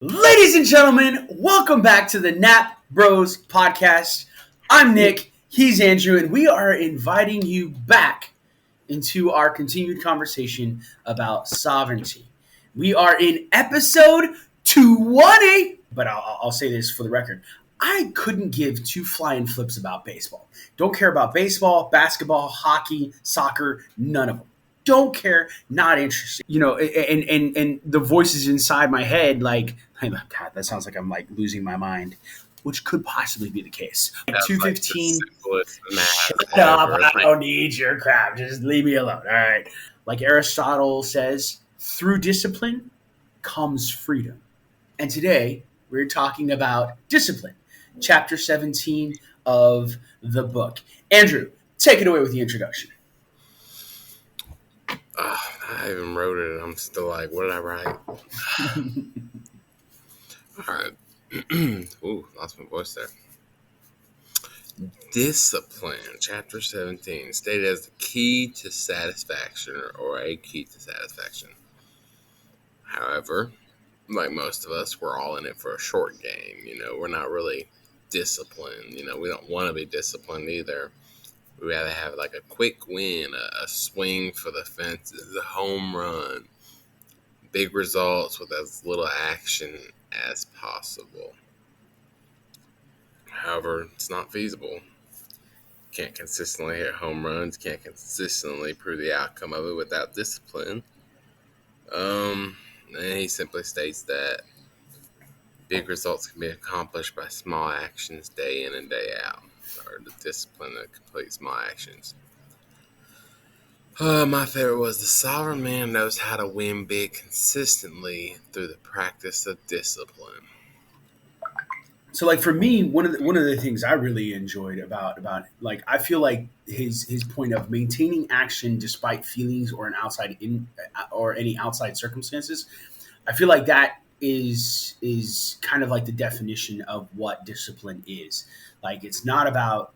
Ladies and gentlemen, welcome back to the Nap Bros podcast. I'm Nick, he's Andrew, and we are inviting you back into our continued conversation about sovereignty. We are in episode 218, but I'll say this for the record. I couldn't give two flying flips about baseball. Don't care about baseball, basketball, hockey, soccer, none of them. Don't care, not interested. And the voices inside my head, like, God, that sounds like I'm like losing my mind, which could possibly be the case. That's 215. Like Shut up! I don't need your crap. Just leave me alone. All right. Like Aristotle says, through discipline comes freedom. And today we're talking about discipline, chapter 17 of the book. Andrew, take it away with the introduction. I even wrote it and I'm still like, what did I write? All right. Ooh, lost my voice there. Discipline, chapter 17, stated as the key to satisfaction or a key to satisfaction. However, like most of us, we're all in it for a short game. We're not really disciplined. We don't want to be disciplined either. We rather have like a quick win, a swing for the fences, a home run, big results with as little action as possible. However, it's not feasible. Can't consistently hit home runs, can't consistently prove the outcome of it without discipline. And he simply states that big results can be accomplished by small actions day in and day out, or the discipline to complete small actions. My favorite was the sovereign man knows how to win big consistently through the practice of discipline. So, like, for me, one of the things I really enjoyed about like, I feel like his point of maintaining action despite feelings or any outside circumstances, I feel like that is kind of like the definition of what discipline is. Like, it's not about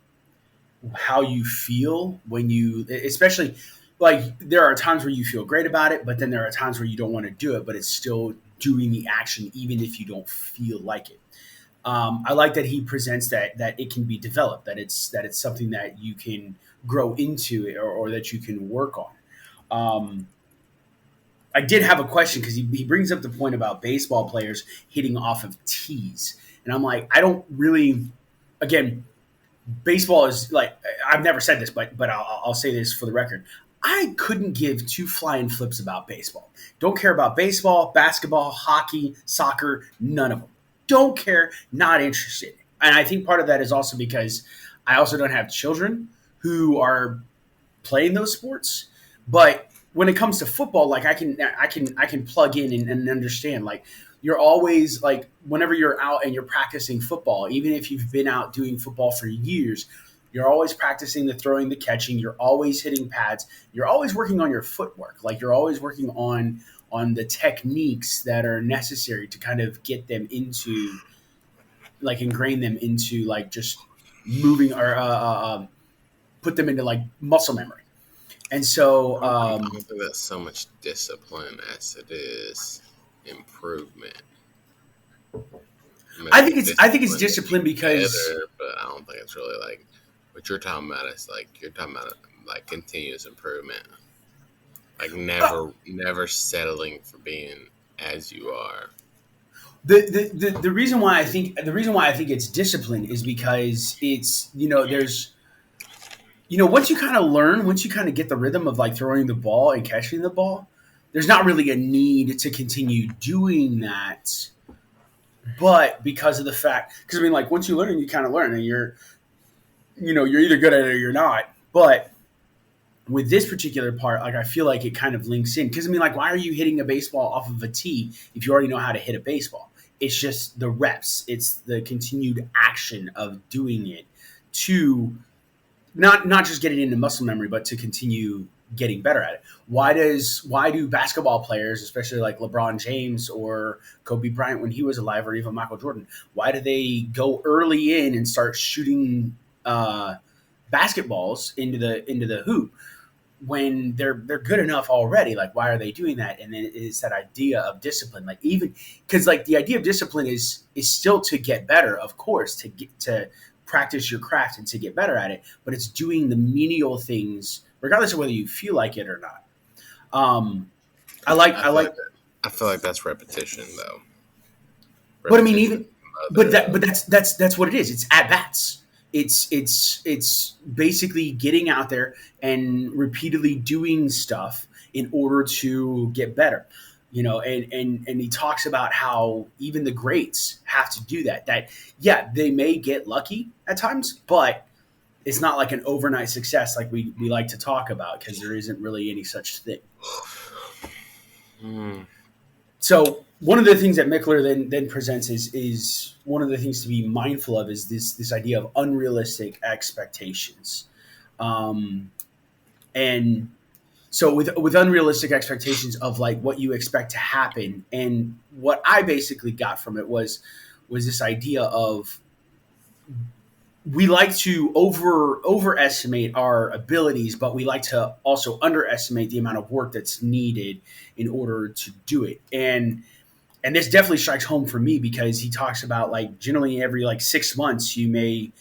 how you feel when you, especially like, there are times where you feel great about it, but then there are times where you don't want to do it, but it's still doing the action even if you don't feel like it. I like that he presents that it can be developed, that it's something that you can grow into or that you can work on. I did have a question because he brings up the point about baseball players hitting off of tees, and I'm like, I don't really. Again, baseball is like, I've never said this, but I'll say this for the record. I couldn't give two flying flips about baseball. Don't care about baseball, basketball, hockey, soccer, none of them. Don't care, not interested. And I think part of that is also because I also don't have children who are playing those sports. But when it comes to football, like, I can plug in and understand. Like, you're always, like, whenever you're out and you're practicing football, even if you've been out doing football for years, you're always practicing the throwing, the catching. You're always hitting pads. You're always working on your footwork. Like, you're always working on the techniques that are necessary to kind of get them into, like, ingrain them into, like, just moving or put them into, like, muscle memory. And so I don't think that's so much discipline as it is improvement. I think it's discipline because, but I don't think it's really like what you're talking about. It's like you're talking about like continuous improvement. Like never settling for being as you are. The reason why I think it's discipline is because it's, there's, once you kind of get the rhythm of, like, throwing the ball and catching the ball, there's not really a need to continue doing that. But because of the fact, because I mean, like, once you learn, you kind of learn, and you're either good at it or you're not. But with this particular part, like, I feel like it kind of links in, because I mean, like, why are you hitting a baseball off of a tee if you already know how to hit a baseball? It's just the reps. It's the continued action of doing it to not just get it into muscle memory, but to continue getting better at it. Why do basketball players, especially like LeBron James or Kobe Bryant when he was alive, or even Michael Jordan, why do they go early in and start shooting basketballs into the hoop? when they're good enough already. Like, why are they doing that? And then it's that idea of discipline. Like, even because like the idea of discipline is still to get better, of course, to get to practice your craft and to get better at it. But it's doing the menial things, regardless of whether you feel like it or not. Um, I I feel like like, I feel like that's repetition though. but I mean, Repetition is even the mother but of. that's what it is. It's at bats. It's basically getting out there and repeatedly doing stuff in order to get better. And he talks about how even the greats have to do that. That yeah, they may get lucky at times, but it's not like an overnight success like we like to talk about, because there isn't really any such thing. Hmm. So one of the things that Mickler then presents is one of the things to be mindful of is this idea of unrealistic expectations, um, and so with unrealistic expectations of like what you expect to happen, and what I basically got from it was this idea of we like to overestimate our abilities, but we like to also underestimate the amount of work that's needed in order to do it. And this definitely strikes home for me, because he talks about like generally every like 6 months you may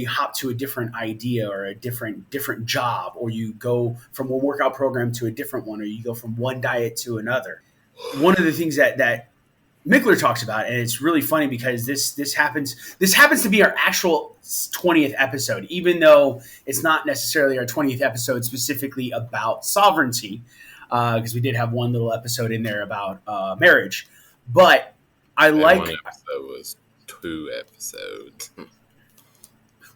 hop to a different idea or a different job, or you go from one workout program to a different one, or you go from one diet to another. One of the things that Mickler talks about, and it's really funny because this happens to be our actual 20th episode, even though it's not necessarily our 20th episode specifically about sovereignty, because we did have one little episode in there about marriage. But I And one like episode was 2 episodes.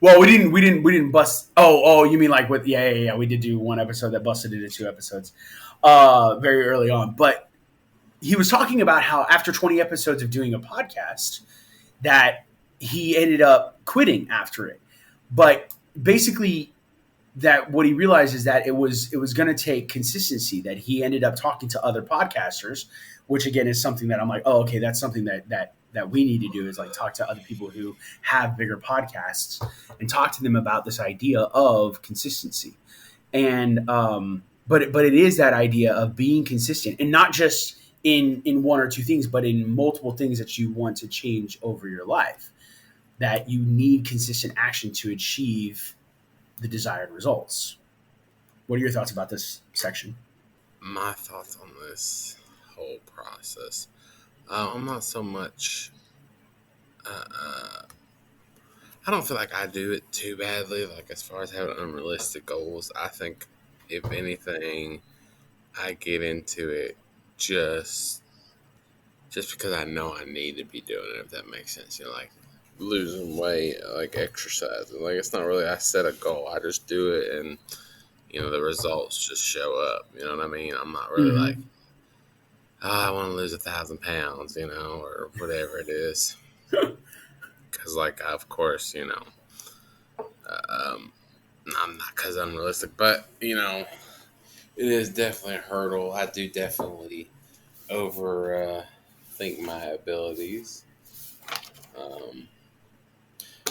well, we didn't bust. Oh, you mean like with yeah. We did do one episode that busted into 2 episodes, very early on. But he was talking about how after 20 episodes of doing a podcast, that he ended up quitting after it. But basically, that what he realized is that it was going to take consistency. That he ended up talking to other podcasters, which again is something that I'm like, oh, okay, that's something that we need to do, is like talk to other people who have bigger podcasts and talk to them about this idea of consistency. And but it is that idea of being consistent, and not just in one or two things, but in multiple things that you want to change over your life. That you need consistent action to achieve the desired results. What are your thoughts about this section? My thoughts on this whole process. I'm not so much. Uh, uh, I don't feel like I do it too badly. Like as far as having unrealistic goals, I think if anything, I get into it just just because I know I need to be doing it. If that makes sense, like losing weight, like exercising. Like it's not really I set a goal. I just do it, and the results just show up. You know what I mean? I'm not really like, Mm-hmm. oh, I want to lose 1,000 pounds, or whatever it is. Because like of course, um, I'm not because unrealistic, but it is definitely a hurdle. I do definitely over think my abilities. Um,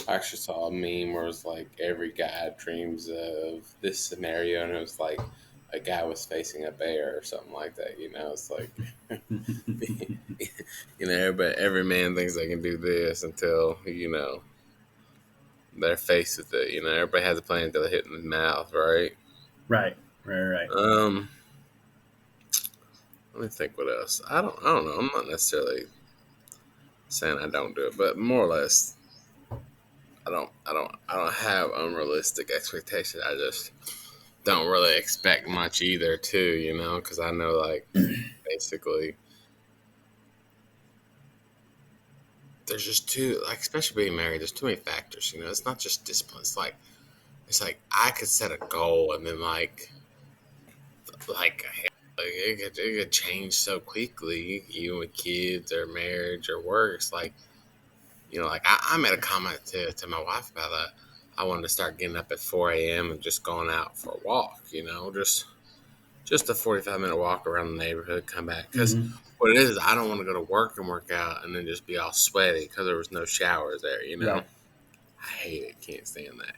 I actually saw a meme where it was like every guy dreams of this scenario, and it was like a guy was facing a bear or something like that. It's like but every man thinks they can do this until they're faced with it. Everybody has a plan until they hit in the mouth, right? Right, right. Um, Let me think. What else? I don't know. I'm not necessarily saying I don't do it, but more or less, I don't have unrealistic expectations. I just don't really expect much either, too. Because I know, like, basically, there's just too, like, especially being married, there's too many factors. It's not just discipline. It's like I could set a goal and then like it could change so quickly, even with kids or marriage or work. It's like like I made a comment to my wife about that. I wanted to start getting up at 4 a.m. and just going out for a walk. Just a 45-minute walk around the neighborhood, come back. Because Mm-hmm. what it is I don't want to go to work and work out and then just be all sweaty because there was no showers there. Right. I hate it. Can't stand that.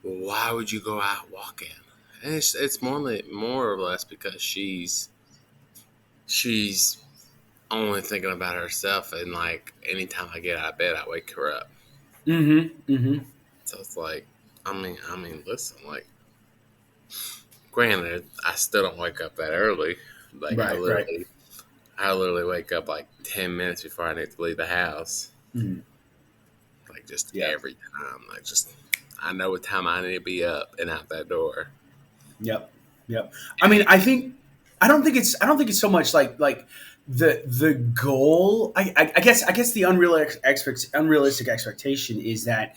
Well, why would you go out walking And it's more or less because she's only thinking about herself, and like anytime I get out of bed, I wake her up. Mm-hmm. Mm-hmm. So it's like, listen, like, granted, I still don't wake up that early. Like, Right. Right. I literally wake up like 10 minutes before I need to leave the house. Mm-hmm. Like, just Yeah. every time, like, just I know what time I need to be up and out that door. Yep. Yep. I mean, I don't think it's so much like the goal. I guess the unrealistic expectation is that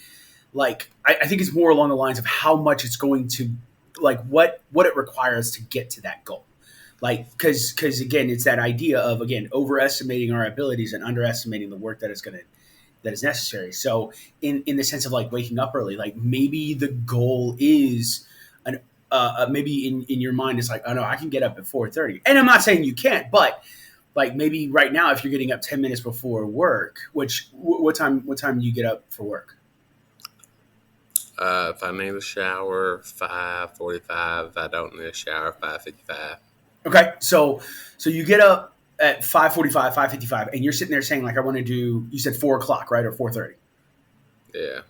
like I think it's more along the lines of how much it's going to like what it requires to get to that goal. Like because again, it's that idea of again overestimating our abilities and underestimating the work that is necessary. So in the sense of like waking up early, like maybe the goal is an maybe in your mind it's like, oh no, I can get up at 4:30. And I'm not saying you can't, but like maybe right now if you're getting up 10 minutes before work, which what time do you get up for work? If I need a shower, 5:45. If I don't need a shower, 5:55. Okay. So you get up at 5:45, 5:55, and you're sitting there saying like I want to do you said 4 o'clock, right? Or 4:30. Yeah.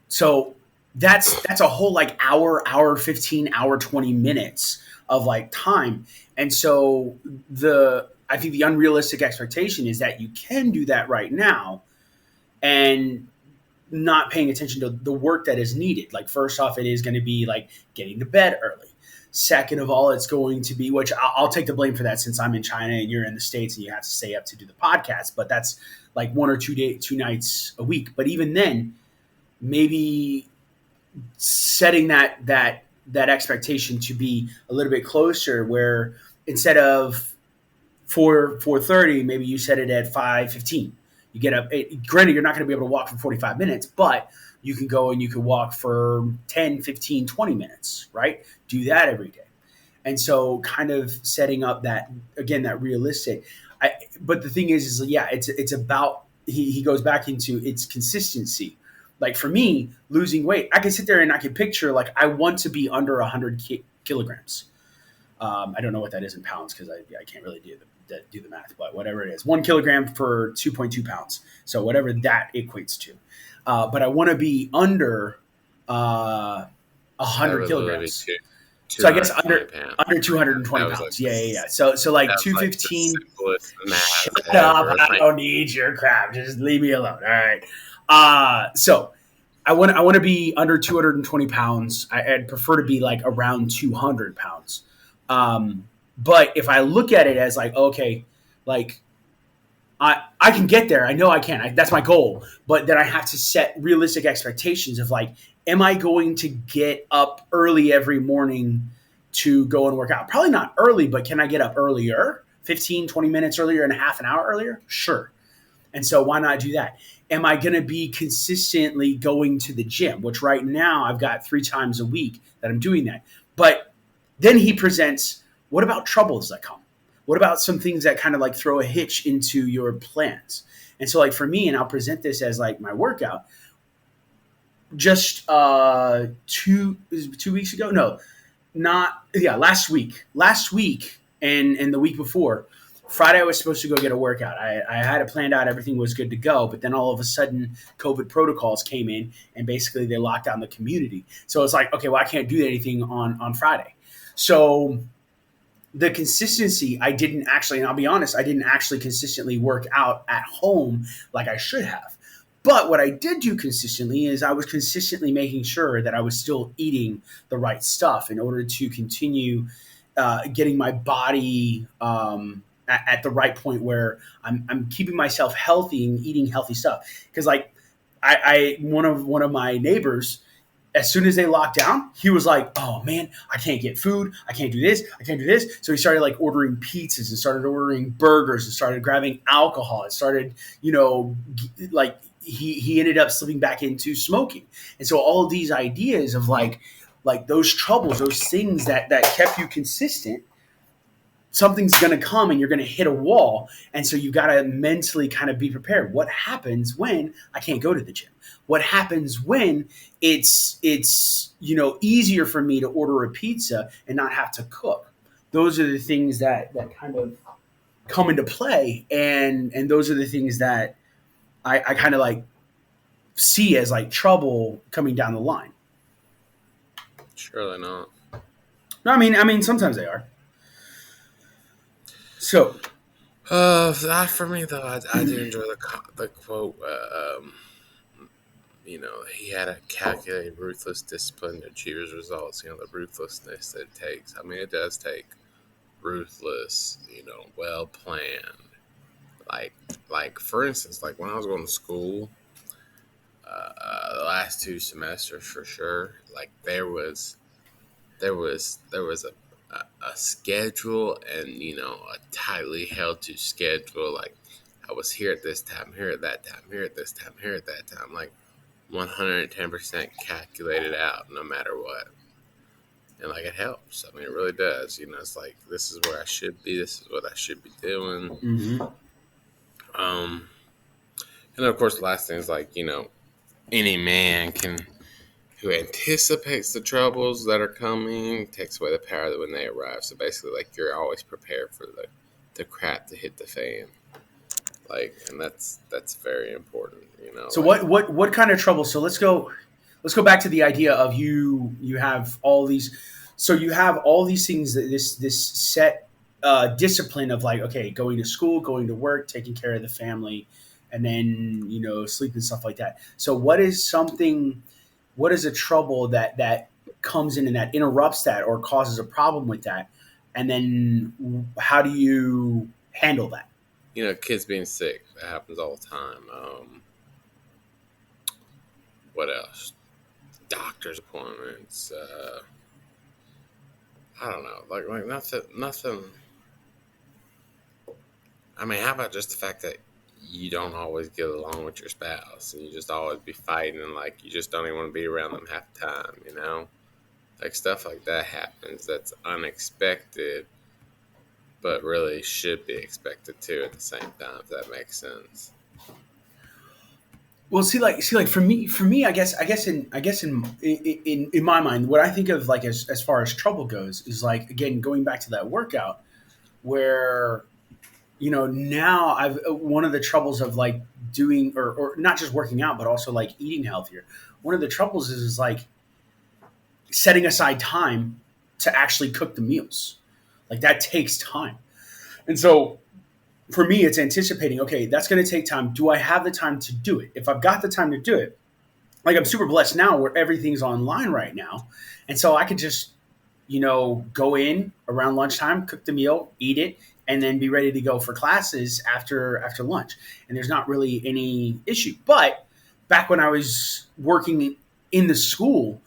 So that's a whole like hour 15, hour 20 minutes of like time. And so the I think the unrealistic expectation is that you can do that right now and not paying attention to the work that is needed. Like first off, it is going to be like getting to bed early. Second of all, it's going to be, which I'll take the blame for that since I'm in China and you're in the States and you have to stay up to do the podcast. But that's like 1 or 2 nights a week. But even then, maybe setting that expectation to be a little bit closer, where instead of 4:30, maybe you set it at 5:15. You get up. Granted, you're not going to be able to walk for 45 minutes, but you can go and you can walk for 10, 15, 20 minutes, right? Do that every day. And so kind of setting up that, again, that realistic. But the thing is yeah, it's about, he goes back into its consistency. Like for me, losing weight, I can sit there and I can picture like I want to be under 100 kilograms. I don't know what that is in pounds because I can't really do the math, but whatever it is, 1 kilogram for 2.2 pounds. So whatever that equates to. But I want to be under 100 kilograms. So I guess under 220 pounds. Like Yeah. So like 215. Like Shut up! I don't need your crap. Just leave me alone. All right. So I want to be under 220 pounds. I'd prefer to be like around 200 pounds. But if I look at it as like, okay, like I can get there. I know I can. That's my goal. But then I have to set realistic expectations of like, am I going to get up early every morning to go and work out? Probably not early, but can I get up earlier? 15, 20 minutes earlier and a half an hour earlier? Sure. And so why not do that? Am I going to be consistently going to the gym, which right now I've got 3 times a week that I'm doing that. But then he presents, what about troubles that come? What about some things that kind of like throw a hitch into your plans? And so like for me, and I'll present this as like my workout, just 2 weeks ago, no, not, yeah, last week and the week before, Friday I was supposed to go get a workout. I had it planned out, everything was good to go, but then all of a sudden COVID protocols came in and basically they locked down the community. So it's like, okay, well I can't do anything on Friday. So the consistency, I didn't actually, and I'll be honest, I didn't actually consistently work out at home like I should have. But what I did do consistently is I was consistently making sure that I was still eating the right stuff in order to continue getting my body at the right point where I'm keeping myself healthy and eating healthy stuff. Because like I one of my neighbors, as soon as they locked down, he was like, oh man, I can't get food. I can't do this. I can't do this. So he started like ordering pizzas and started ordering burgers and started grabbing alcohol and started, like he ended up slipping back into smoking. And so all of these ideas of like those troubles, those things that kept you consistent something's going to come and you're going to hit a wall. And so you got to mentally kind of be prepared. What happens when I can't go to the gym? What happens when it's easier for me to order a pizza and not have to cook? Those are the things that kind of come into play, and those are the things that I kind of like see as like trouble coming down the line. Surely not. No, I mean sometimes they are. So For me though, I do enjoy the quote. He had a calculated, ruthless discipline to achieve his results. The ruthlessness that it takes. I mean, it does take ruthless, well planned. Like, for instance, like when I was going to school, the last 2 semesters for sure, like there was a schedule and a tightly held to schedule. Like I was here at this time, here at that time, here at this time, here at that time. Like 110% calculated out, no matter what. And like it helps. I mean, it really does. It's like this is where I should be. This is what I should be doing. mhm. Um, and of course, the last thing is like any man can who anticipates the troubles that are coming takes away the power that when they arrive. So basically, like you're always prepared for the crap to hit the fan. Like, and that's very important. So Like what kind of trouble? So let's go back to the idea of you have all these, so you have all these things that this set discipline of like, okay, going to school, going to work, taking care of the family, and then sleep and stuff like that. So what is a trouble that comes in and that interrupts that or causes a problem with that, and then how do you handle that? kids being sick, that happens all the time. What else? Doctor's appointments. I don't know. Like nothing. I mean, how about just the fact that you don't always get along with your spouse and you just always be fighting and like you just don't even want to be around them half the time. Like stuff like that happens that's unexpected but really should be expected too at the same time, if that makes sense. Well, see, like for me, I guess in my mind, what I think of like as far as trouble goes is like again going back to that workout where now I've one of the troubles of like doing or not just working out but also like eating healthier. One of the troubles is like setting aside time to actually cook the meals. Like that takes time, and so for me, it's anticipating, okay, that's going to take time. Do I have the time to do it? If I've got the time to do it, like I'm super blessed now where everything's online right now. And so I could just, go in around lunchtime, cook the meal, eat it, and then be ready to go for classes after lunch. And there's not really any issue. But back when I was working in the school,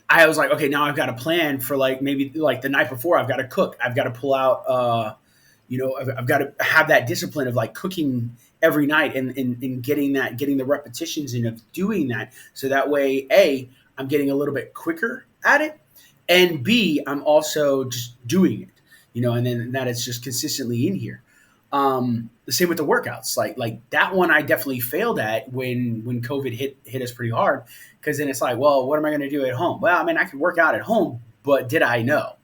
I was like, okay, now I've got a plan for like maybe like the night before I've got to cook. I've got to pull out I've got to have that discipline of like cooking every night and getting the repetitions in of doing that. So that way, A, I'm getting a little bit quicker at it. And B, I'm also just doing it, and then that it's just consistently in here. The same with the workouts, like that one I definitely failed at when COVID hit us pretty hard. Cause then it's like, well, what am I going to do at home? Well, I mean, I could work out at home, but did I know?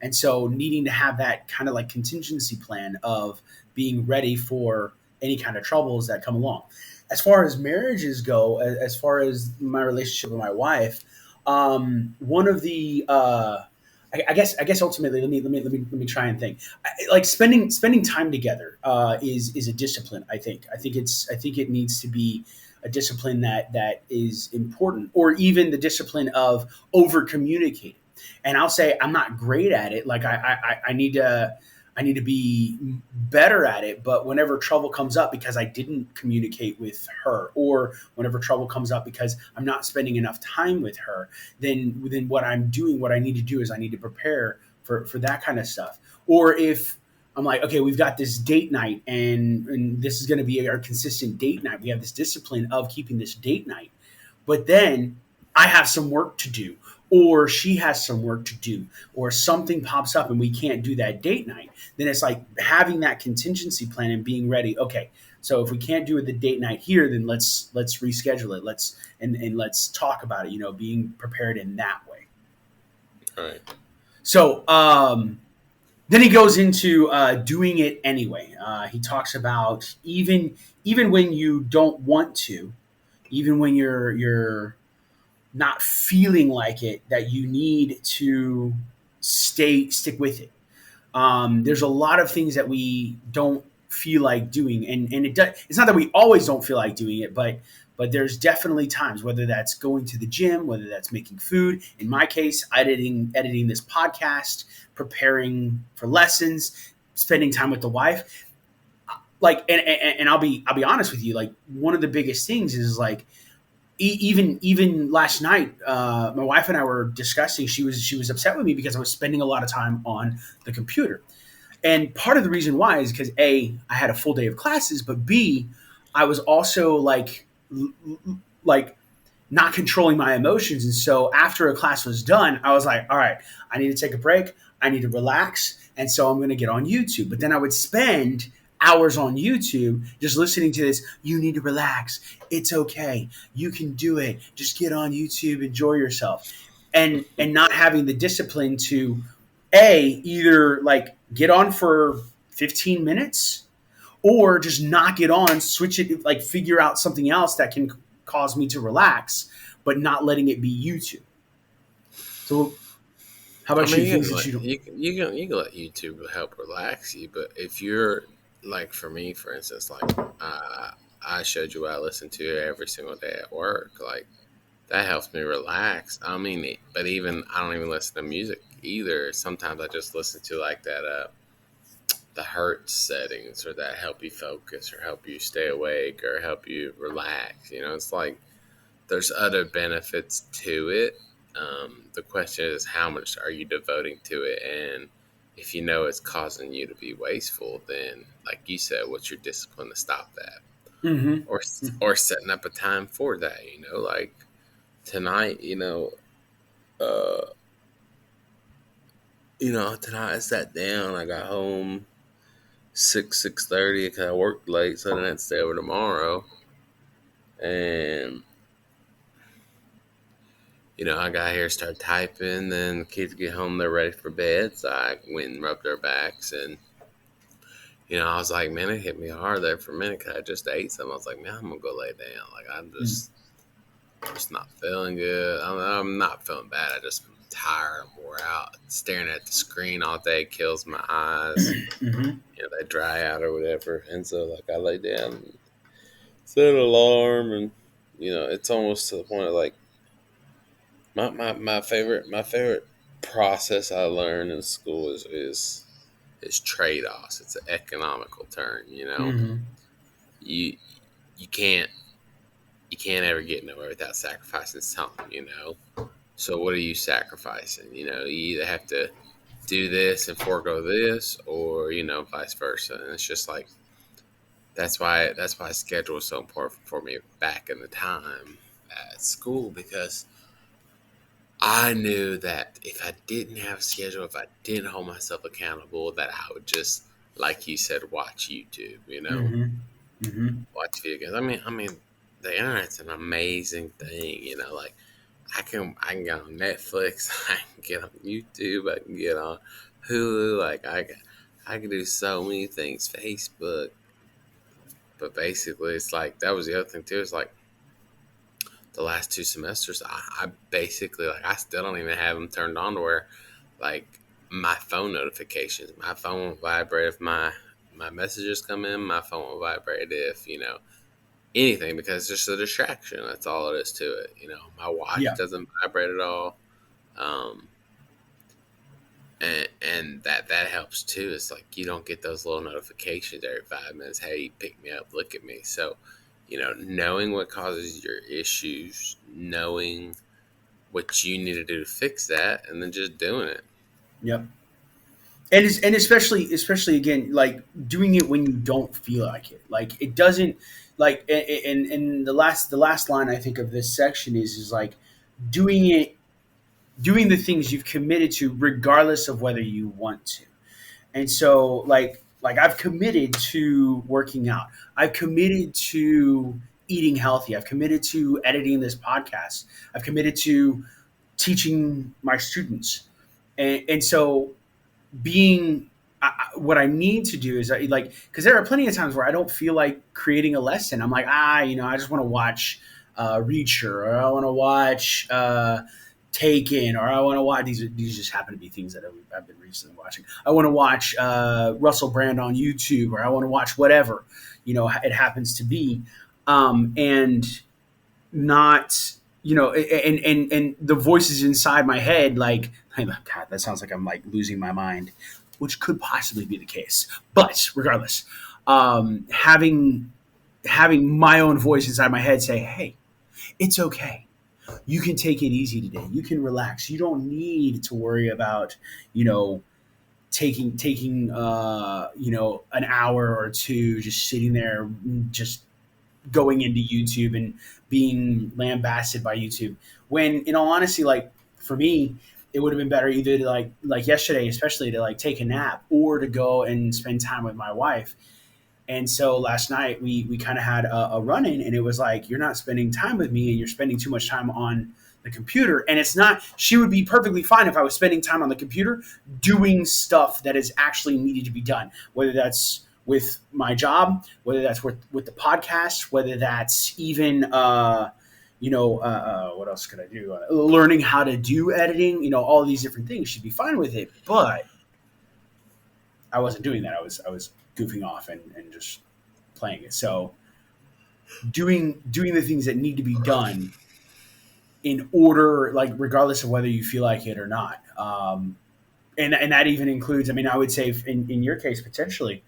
And so needing to have that kind of like contingency plan of being ready for any kind of troubles that come along. As far as marriages go, as far as my relationship with my wife, one of the I guess ultimately let me try and think. Like spending time together is a discipline. I think it needs to be a discipline that is important, or even the discipline of over communicating. And I'll say I'm not great at it. Like I need to be better at it. But whenever trouble comes up because I didn't communicate with her, or whenever trouble comes up because I'm not spending enough time with her, then what I'm doing, what I need to do is I need to prepare for that kind of stuff. Or if I'm like, okay, we've got this date night and this is going to be our consistent date night. We have this discipline of keeping this date night, but then I have some work to do, or she has some work to do, or something pops up and we can't do that date night, then it's like having that contingency plan and being ready. Okay, so if we can't do it the date night here, then let's reschedule it. And let's talk about it. Being prepared in that way. Right. So then he goes into doing it anyway. He talks about even when you don't want to, even when you're not feeling like it, that you need to stick with it. There's a lot of things that we don't feel like doing, and it's not that we always don't feel like doing it, but there's definitely times, whether that's going to the gym, whether that's making food. In my case, editing this podcast, preparing for lessons, spending time with the wife. Like, and I'll be honest with you. Like, one of the biggest things is like, even last night, my wife and I were discussing. She was upset with me because I was spending a lot of time on the computer, and part of the reason why is because A, I had a full day of classes, but B, I was also like not controlling my emotions. And so after a class was done, I was like, all right, I need to take a break. I need to relax. And so I'm going to get on YouTube. But then I would spend hours on YouTube just listening to this. You need to relax. It's okay. You can do it. Just get on YouTube, enjoy yourself. And not having the discipline to either like get on for 15 minutes or just knock it on, switch it, like figure out something else that can cause me to relax, but not letting it be YouTube. So, how I about you? mean, Things that you don't. you can let YouTube help relax you, but if you're like for me, for instance, like I showed you what I listen to every single day at work, like that helps me relax. I mean, but even I don't even listen to music either. Sometimes I just listen to like that the hertz settings or that help you focus or help you stay awake or help you relax. It's like there's other benefits to it. The question is, how much are you devoting to it? And if you know it's causing you to be wasteful, then, like you said, what's your discipline to stop that? Mm-hmm. Or setting up a time for that. Like tonight. Uh, tonight I sat down. I got home 6:30 because I worked late, so I didn't have to stay over tomorrow. And I got here, started typing, then the kids get home, they're ready for bed. So I went and rubbed their backs. And, I was like, man, it hit me hard there for a minute because I just ate something. I was like, man, I'm going to go lay down. Like, I'm just not feeling good. I'm not feeling bad. I just am tired. I'm wore out. Staring at the screen all day kills my eyes. Mm-hmm. They dry out or whatever. And so, like, I lay down and set an alarm. And, it's almost to the point of, like, my favorite process I learned in school is trade offs. It's an economical term. Mm-hmm. You you can't you can't ever get nowhere without sacrificing something. So what are you sacrificing? You either have to do this and forego this, or vice versa. And it's just like that's why schedule is so important for me back in the time at school, because I knew that if I didn't have a schedule, if I didn't hold myself accountable, that I would just, like you said, watch YouTube. Mm-hmm. Mm-hmm. Watch video games. I mean, the internet's an amazing thing. Like I can get on Netflix, I can get on YouTube, I can get on Hulu. Like I can do so many things. Facebook, but basically, it's like that was the other thing too. It's like the last 2 semesters, I basically, like, I still don't even have them turned on to where, like, my phone notifications, my phone will vibrate if my messages come in, my phone will vibrate if, anything, because it's just a distraction. That's all it is to it. My watch Yeah. doesn't vibrate at all. Um, and that helps too. It's like you don't get those little notifications every 5 minutes. Hey, pick me up, look at me. So, knowing what causes your issues, knowing what you need to do to fix that, and then just doing it. Yep. And especially again, like doing it when you don't feel like it. Like it doesn't like and the last line I think of this section is like doing it doing the things you've committed to regardless of whether you want to. And so like I've committed to working out. I've committed to eating healthy. I've committed to editing this podcast. I've committed to teaching my students. And so being what I need to do is like because there are plenty of times where I don't feel like creating a lesson. I'm like I just want to watch Reacher, or I want to watch Taken, or I want to watch these just happen to be things that I've been recently watching. I want to watch Russell Brand on YouTube, or I want to watch whatever it happens to be, and not and the voices inside my head like, God, that sounds like I'm like losing my mind, which could possibly be the case, but regardless, having my own voice inside my head say, hey, it's okay, you can take it easy today, you can relax, you don't need to worry about you know taking an hour or two just sitting there, just going into YouTube and being lambasted by YouTube. When in all honesty, like for me, it would have been better either to like yesterday, especially to like take a nap or to go and spend time with my wife. And so last night we kind of had a run in, and it was like, you're not spending time with me and you're spending too much time on the computer. And it's not, she would be perfectly fine if I was spending time on the computer doing stuff that is actually needed to be done, whether that's with my job, whether that's with the podcast, whether that's even, what else could I do? Learning how to do editing, all these different things. She'd be fine with it. But I wasn't doing that. I was goofing off and just playing it. So doing the things that need to be done in order, like regardless of whether you feel like it or not. And that even includes, I mean, I would say in your case, potentially,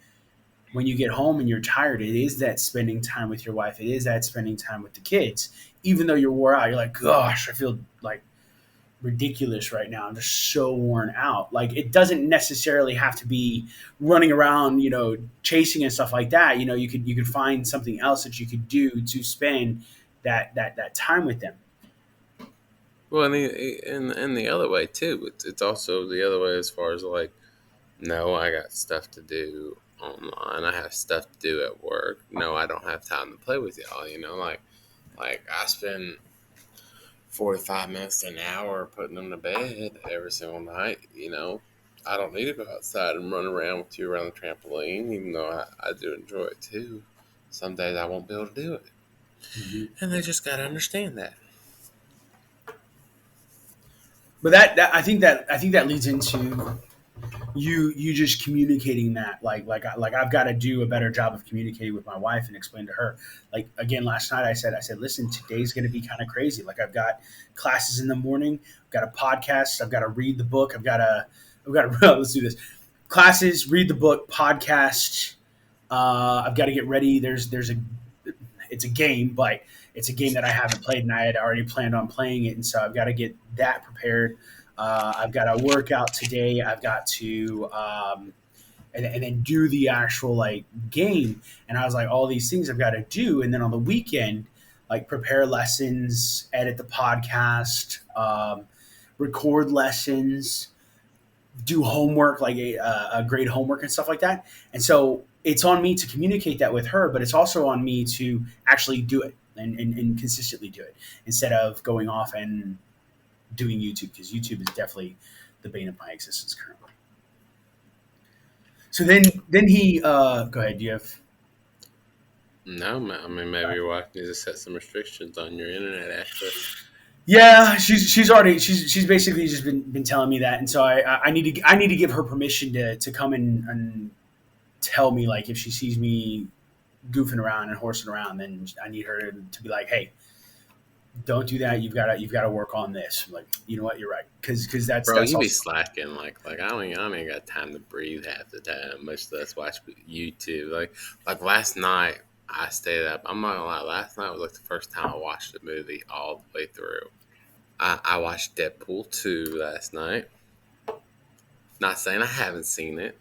when you get home and you're tired, it is that spending time with your wife. It is that spending time with the kids. Even though you're wore out, you're like, gosh, I feel like ridiculous right now. I'm just so worn out. Like it doesn't necessarily have to be running around, chasing and stuff like that. You could find something else that you could do to spend that time with them. Well, and the other way too. It's also the other way as far as like, no, I got stuff to do online. I have stuff to do at work. No, I don't have time to play with y'all. Like I spend 45 minutes to an hour putting them to bed every single night. I don't need to go outside and run around with you around the trampoline, even though I do enjoy it too. Some days I won't be able to do it. Mm-hmm. And they just got to understand that. But I think that leads into you just communicating that, like I've got to do a better job of communicating with my wife and explain to her, like again last night I said listen, today's going to be kind of crazy. Like I've got classes in the morning, I've got a podcast, I've got to read the book, I've got to let's do this: classes, read the book, podcast. I've got to get ready. There's a it's a game, but it's a game that I haven't played, and I had already planned on playing it, and so I've got to get that prepared. I've got to work out today. I've got to and then do the actual like game. And I was like, all these things I've got to do, and then on the weekend, like prepare lessons, edit the podcast, record lessons, do homework, like a grade homework and stuff like that. And so it's on me to communicate that with her, but it's also on me to actually do it and consistently do it instead of going off and doing YouTube, because YouTube is definitely the bane of my existence currently. So then he go ahead. Do you have? No, I mean, maybe your wife needs to set some restrictions on your internet access. Yeah, she's basically just been telling me that, and so I need to give her permission to come in and tell me, like, if she sees me goofing around and horsing around, then I need her to be like, hey, don't do that. You've got to work on this. I'm like, you know what, you're right, because Bro, that's you be also slacking. Like I don't even got time to breathe half the time, much less watch YouTube. Like last night, I stayed up. I'm not gonna lie. Last night was like the first time I watched the movie all the way through. I watched Deadpool 2 last night. Not saying I haven't seen it.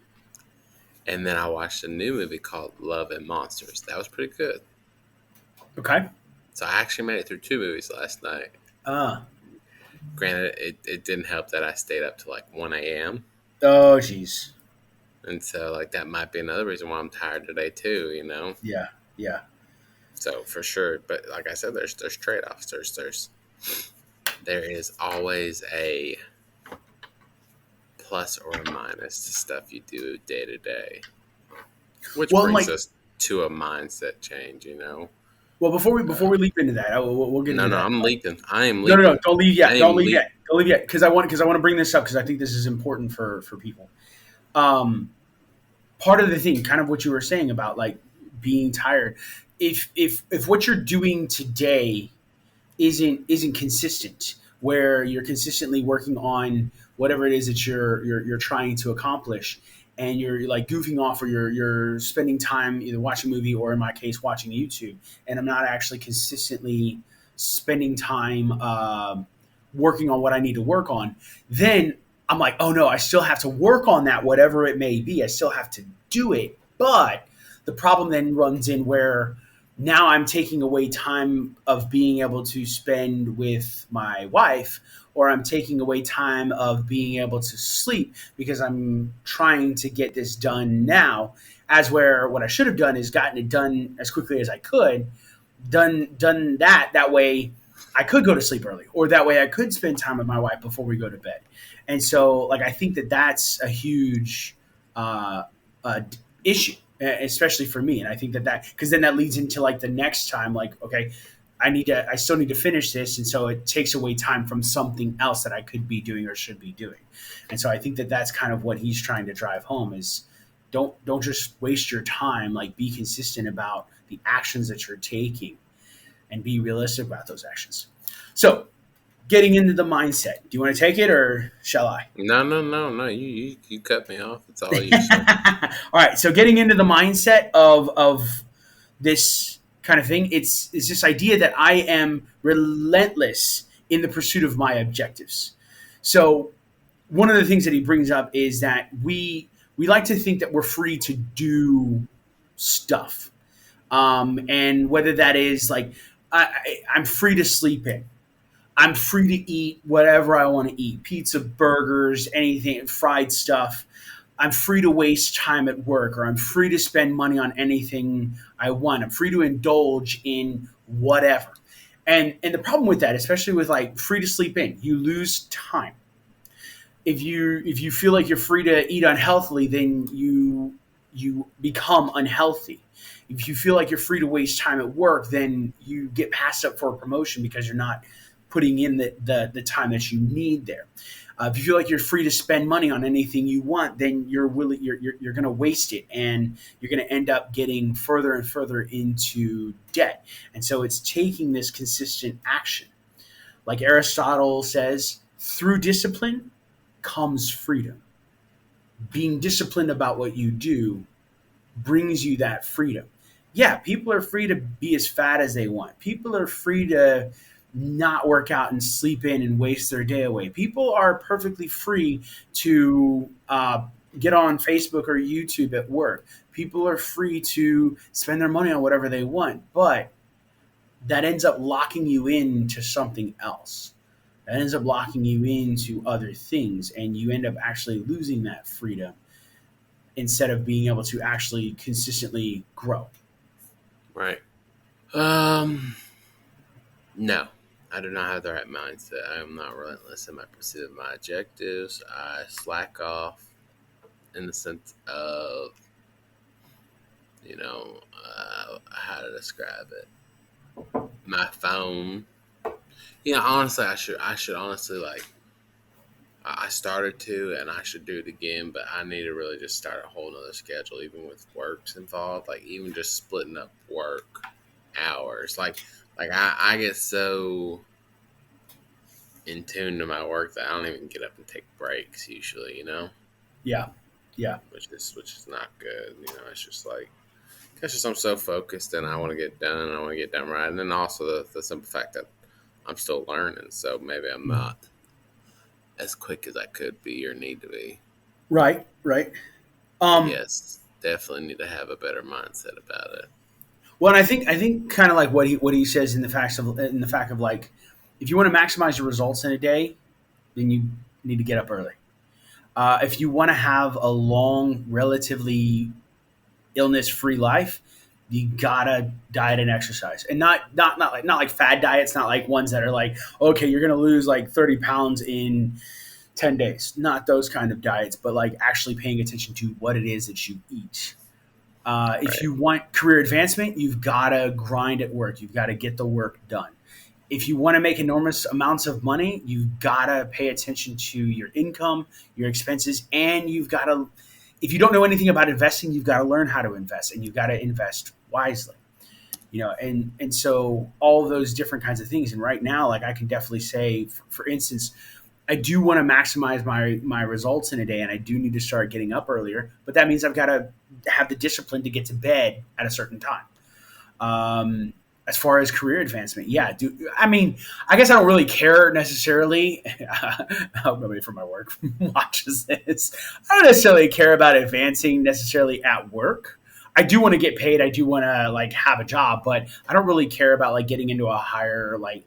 And then I watched a new movie called Love and Monsters. That was pretty good. okay. So I actually made it through two movies last night. Uh, Granted, it didn't help that I stayed up to like 1 a.m. Oh, jeez. And so, like, that might be another reason why I'm tired today, too, you know? Yeah, yeah. So, for sure. But, like I said, there's trade offs. There is always a plus or a minus to stuff you do day to day, which Well, and brings like, us to a mindset change, you know? well, before Uh, we leap into that, we'll get no, into no, that. I'm leaping. I am No, no, no. leaping. Don't leave I yet. Don't am leave leap. yet. Don't leave yet. Because I want to bring this up because I think this is important for people. Um, Part of the thing, kind of what you were saying about like being tired. If what you're doing today isn't consistent, where you're consistently working on whatever it is that you're trying to accomplish, and you're like goofing off, or you're spending time either watching a movie or in my case watching YouTube, and I'm not actually consistently spending time working on what I need to work on, then I'm like, oh no, I still have to work on that, whatever it may be. I still have to do it. But the problem then runs in where now I'm taking away time of being able to spend with my wife, or I'm taking away time of being able to sleep because I'm trying to get this done now. As where what I should have done is gotten it done as quickly as I could, done that way I could go to sleep early, or that way I could spend time with my wife before we go to bed. And so, like, I think that that's a huge uh, uh, issue, especially for me. And I think that because then that leads into like the next time, like, okay, I still need to finish this, and so it takes away time from something else that I could be doing or should be doing. And so I think that that's kind of what he's trying to drive home is don't just waste your time. Like, be consistent about the actions that you're taking and be realistic about those actions. So, getting into the mindset. Do you want to take it or shall I? No, no, no, no. You cut me off. It's all you, sir. All right. So, getting into the mindset of this kind of thing, it's this idea that I am relentless in the pursuit of my objectives. So, one of the things that he brings up is that we like to think that we're free to do stuff, and whether that is like I'm free to sleep in, I'm free to eat whatever I want to eat, pizza, burgers, anything, fried stuff. I'm free to waste time at work, or I'm free to spend money on anything I want. I'm free to indulge in whatever. And the problem with that, especially with like free to sleep in, you lose time. If you feel like you're free to eat unhealthily, then you become unhealthy. If you feel like you're free to waste time at work, then you get passed up for a promotion because you're not putting in the time that you need there. If you feel like you're free to spend money on anything you want, then you're going to waste it, and you're going to end up getting further and further into debt. And so it's taking this consistent action. Like Aristotle says, through discipline comes freedom. Being disciplined about what you do brings you that freedom. Yeah, people are free to be as fat as they want. People are free to not work out and sleep in and waste their day away. People are perfectly free to get on Facebook or YouTube at work. People are free to spend their money on whatever they want, but that ends up locking you into something else. That ends up locking you into other things, and you end up actually losing that freedom instead of being able to actually consistently grow. Right. Um. No, I do not have the right mindset. I am not relentless in my pursuit of my objectives. I slack off in the sense of, how to describe it. My phone. Honestly, I should honestly like. I started to, and I should do it again, but I need to really just start a whole nother schedule, even with works involved. Like even just splitting up work hours. Like I get so in tune to my work that I don't even get up and take breaks usually, Yeah, yeah, which is not good. It's just like it's just I'm so focused and I want to get done and I want to get done right, and then also the simple fact that I'm still learning, so maybe I'm not as quick as I could be or need to be. right, right. But Um, yes, definitely need to have a better mindset about it. well, and I think kind of like what he says in the fact of like If you want to maximize your results in a day, then you need to get up early. If you want to have a long, relatively illness-free life, you gotta diet and exercise, and not like fad diets, not like ones that are like, okay, you're gonna lose like 30 pounds in 10 days. Not those kind of diets, but like actually paying attention to what it is that you eat. If Right. you want career advancement, you've got to grind at work. You've got to get the work done. If you want to make enormous amounts of money, you've got to pay attention to your income, your expenses, and you've got to, if you don't know anything about investing, you've got to learn how to invest, and you've got to invest wisely. And so all of those different kinds of things. And right now, like I can definitely say, for instance, I do want to maximize my results in a day, and I do need to start getting up earlier. But that means I've got to have the discipline to get to bed at a certain time. As far as career advancement, yeah, I mean, I guess I don't really care necessarily. I hope nobody from my work watches this. I don't necessarily care about advancing necessarily at work. I do want to get paid. I do want to like have a job, but I don't really care about like getting into a higher like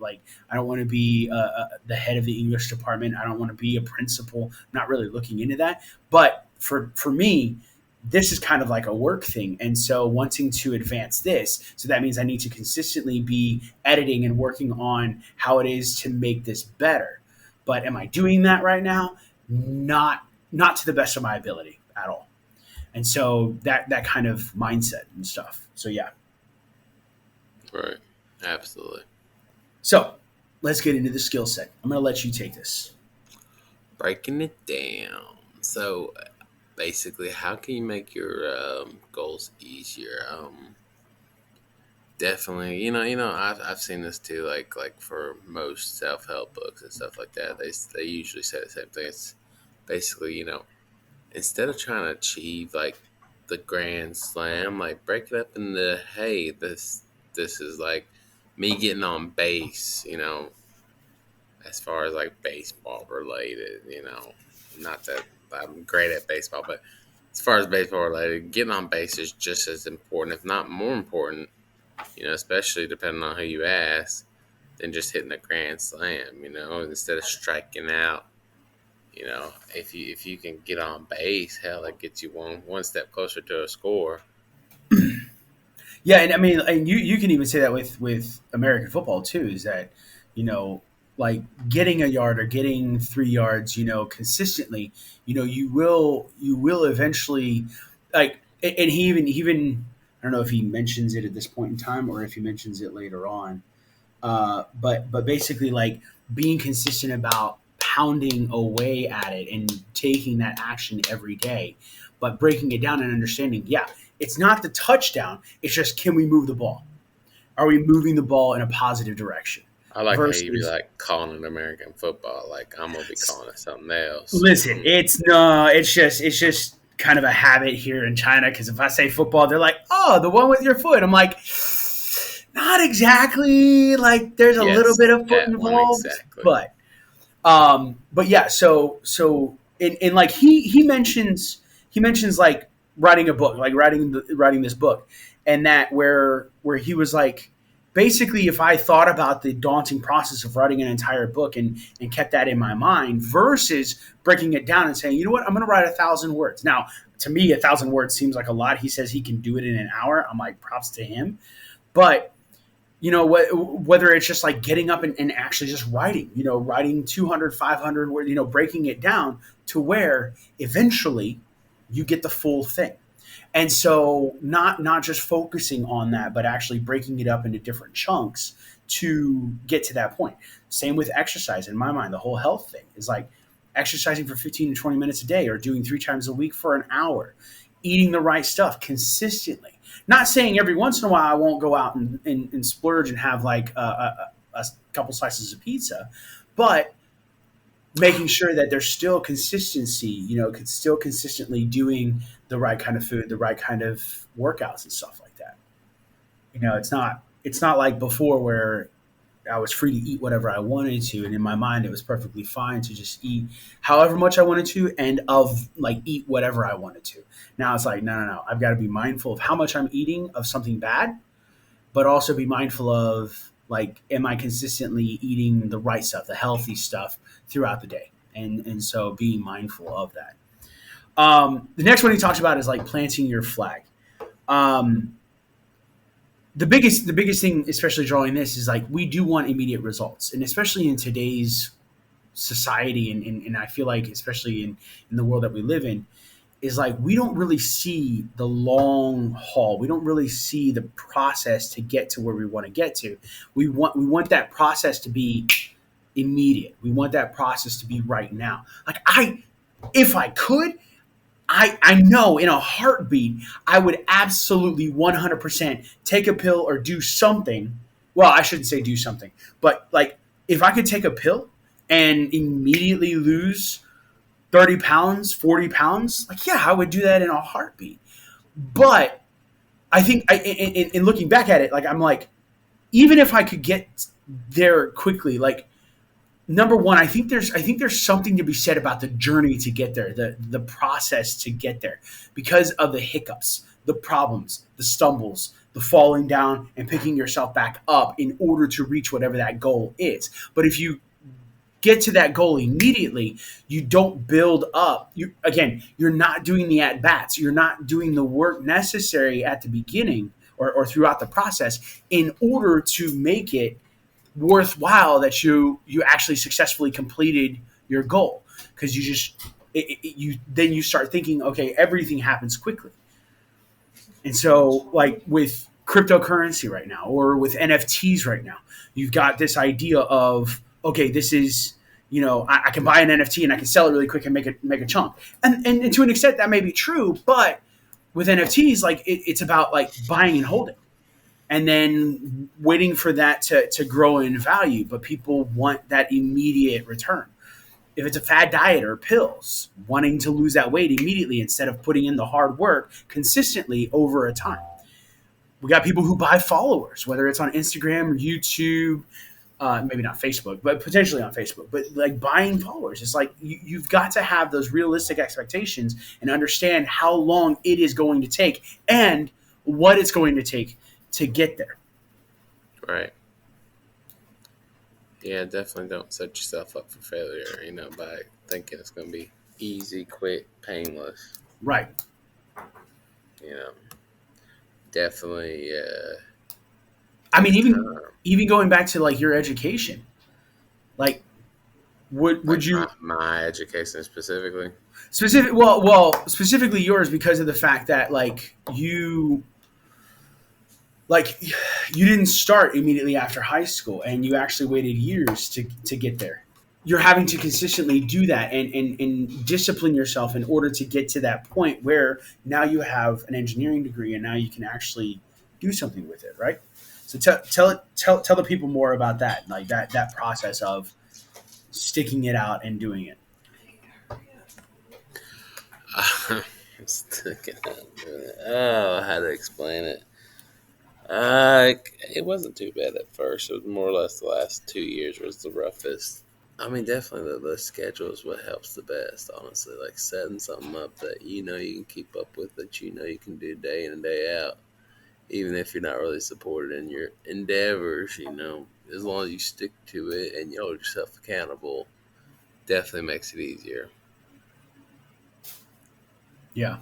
I don't want to be the head of the English department. I don't want to be a principal. I'm not really looking into that. But for me, this is kind of like a work thing. And so wanting to advance this, so that means I need to consistently be editing and working on how it is to make this better. But am I doing that right now? Not to the best of my ability at all. And so that kind of mindset and stuff. So yeah. Right. Absolutely. So let's get into the skill set. I'm going to let you take this. Breaking it down. So basically, how can you make your goals easier? Definitely, I've seen this too. Like for most self help books and stuff like that, they usually say the same thing. It's basically, instead of trying to achieve like the grand slam, like break it up into, hey, this is like me getting on base, as far as like baseball related, not that I'm great at baseball, but as far as baseball related, getting on base is just as important, if not more important, especially depending on who you ask, than just hitting a grand slam, instead of striking out. If you can get on base, hell, that gets you one step closer to a score. Yeah, and I mean, and you can even say that with American football too. Is that you know like getting a yard or getting 3 yards, consistently, you will eventually like. And he even I don't know if he mentions it at this point in time or if he mentions it later on. But basically, like being consistent about pounding away at it and taking that action every day, but breaking it down and understanding, yeah, it's not the touchdown. It's just, can we move the ball? Are we moving the ball in a positive direction? I like how you be Versus, like calling it American football. Like I'm gonna be calling it something else. listen, it's no, it's just kind of a habit here in China because if I say football, they're like, oh, the one with your foot. I'm like, not exactly. Like, there's a little bit Yes, of foot that one involved, exactly. but yeah, so in like he mentions like writing a book, like writing this book, and that where he was like, basically, if I thought about the daunting process of writing an entire book and kept that in my mind versus breaking it down and saying, you know what, I'm going to write 1,000 words. Now, to me, 1,000 words seems like a lot. He says he can do it in an hour. I'm like, props to him, but whether it's just like getting up and actually just writing 200, 500 words, breaking it down to where eventually you get the full thing. And so not just focusing on that, but actually breaking it up into different chunks to get to that point. Same with exercise. In my mind, the whole health thing is like exercising for 15 to 20 minutes a day or doing 3 times a week for an hour, eating the right stuff consistently. Not saying every once in a while I won't go out and splurge and have like a couple slices of pizza, but making sure that there's still consistency, still consistently doing the right kind of food, the right kind of workouts and stuff like that. It's not like before where I was free to eat whatever I wanted to, and in my mind it was perfectly fine to just eat however much I wanted to, and of like eat whatever I wanted to. Now it's like, no, no, no. I've got to be mindful of how much I'm eating of something bad, but also be mindful of Like, am I consistently eating the right stuff, the healthy stuff throughout the day? And so being mindful of that. The next one he talks about is like planting your flag. Um, the biggest thing, especially drawing this, is like we do want immediate results, and especially in today's society, and I feel like especially in the world that we live in, is like we don't really see the long haul. We don't really see the process to get to where we want to get to. We want that process to be immediate. We want that process to be right now. Like if I could, I know in a heartbeat I would absolutely 100% take a pill or do something. Well, I shouldn't say do something, but like if I could take a pill and immediately lose 30 pounds, 40 pounds, like, yeah, I would do that in a heartbeat. But I think in looking back at it, like, I'm like, even if I could get there quickly, like, number one, I think there's something to be said about the journey to get there, the process to get there, because of the hiccups, the problems, the stumbles, the falling down and picking yourself back up in order to reach whatever that goal is. But if you get to that goal immediately, you don't build up. You're not doing the at bats. You're not doing the work necessary at the beginning or throughout the process in order to make it worthwhile that you actually successfully completed your goal, because you just you then you start thinking, okay, everything happens quickly. And so, like with cryptocurrency right now, or with NFTs right now, you've got this idea of, okay, this is, I can buy an NFT and I can sell it really quick and make a chunk. And to an extent, that may be true, but with NFTs, like it's about like buying and holding, and then waiting for that to grow in value. But people want that immediate return. If it's a fad diet or pills, wanting to lose that weight immediately instead of putting in the hard work consistently over a time. We got people who buy followers, whether it's on Instagram or YouTube, maybe not Facebook, but potentially on Facebook. But like buying followers, it's like you've got to have those realistic expectations and understand how long it is going to take and what it's going to take to get there. Right. Yeah, definitely don't set yourself up for failure, by thinking it's going to be easy, quick, painless. Right. You know, definitely I mean, take even time. even going back to like your education, like would Like you my education specifically. specifically yours, because of the fact that like you didn't start immediately after high school, and you actually waited years to get there. You're having to consistently do that and discipline yourself in order to get to that point where now you have an engineering degree and now you can actually do something with it, right? So tell the people more about that, like that process of sticking it out and doing it. Sticking out doing it. Oh, how to explain it? It wasn't too bad at first. It was more or less the last 2 years was the roughest. I mean, definitely the schedule is what helps the best, honestly. Like setting something up that you can keep up with, that you can do day in and day out, even if you're not really supported in your endeavors. As long as you stick to it and you hold yourself accountable, definitely makes it easier. Yeah,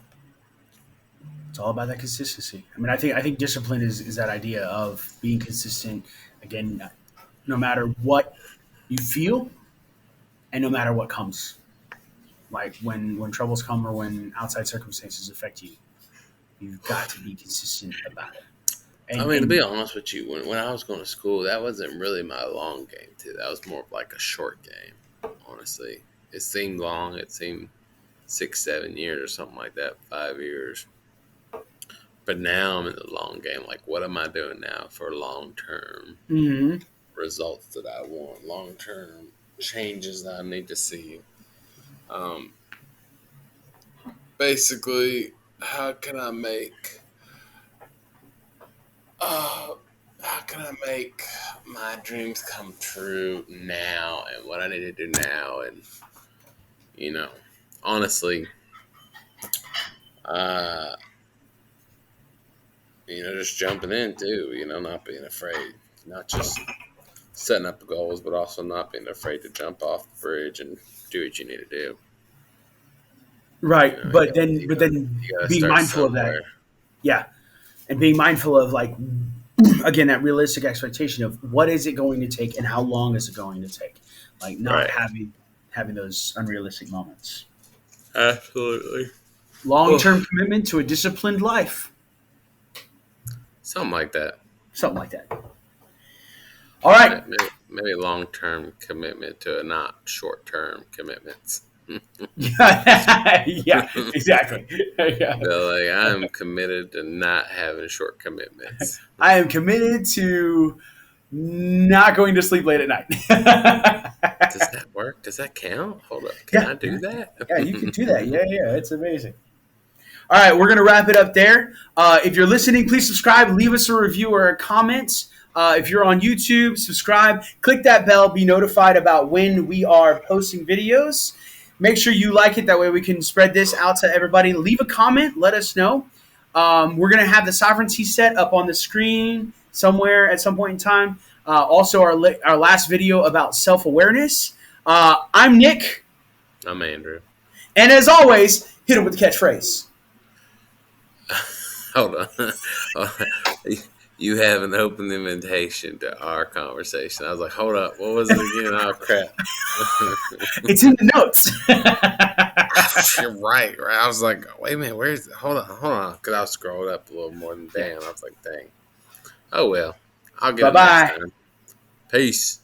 it's all about that consistency. I mean, I think discipline is that idea of being consistent. Again, no matter what you feel and no matter what comes, like when troubles come or when outside circumstances affect you, you've got to be consistent about it. I And mean, to be and honest with you, when I was going to school, that wasn't really my long game, too. That was more of like a short game, honestly. It seemed long. It seemed 6, 7 years or something like that, 5 years. But now I'm in the long game. Like, what am I doing now for long term mhm. results that I want, long term changes that I need to see? Um, Basically, how can I make uh, how can I make my dreams come true now, and what I need to do now, and you know, honestly, uh, just jumping in too, not being afraid. Not just setting up goals, but also not being afraid to jump off the bridge and do what you need to do. Right, You know, but then you gotta being start mindful of that. somewhere. Yeah, and being mindful of like again that realistic expectation of what is it going to take and how long is it going to take, like not Right. having those unrealistic moments. Absolutely. Long Oh, term commitment to a disciplined life, something like that. something like that. All right. Maybe long term commitment to not short term commitments. Yeah, exactly. Yeah. They're like, I'm committed to not having short commitments. I am committed to not going to sleep late at night. Does that work? Does that count? Hold up. Can Yeah, I do that? yeah, you can do that. Yeah, yeah, it's amazing. All right, we're gonna wrap it up there. If you're listening, please subscribe, leave us a review or a comment. If you're on YouTube, subscribe, click that bell, be notified about when we are posting videos. Make sure you like it. That way we can spread this out to everybody. Leave a comment. Let us know. We're going to have the sovereignty set up on the screen somewhere at some point in time. Also, our last video about self-awareness. I'm Nick. I'm Andrew. And as always, hit him with the catchphrase. Hold on. You have an open invitation to our conversation. I was like, hold up. What was it again? Oh, crap. It's in the notes. You're right. I was like, wait a minute. Where's it? Hold on. Because I scrolled up a little more than damn. I was like, dang. Oh, well. I'll get it next Bye-bye. time. Peace.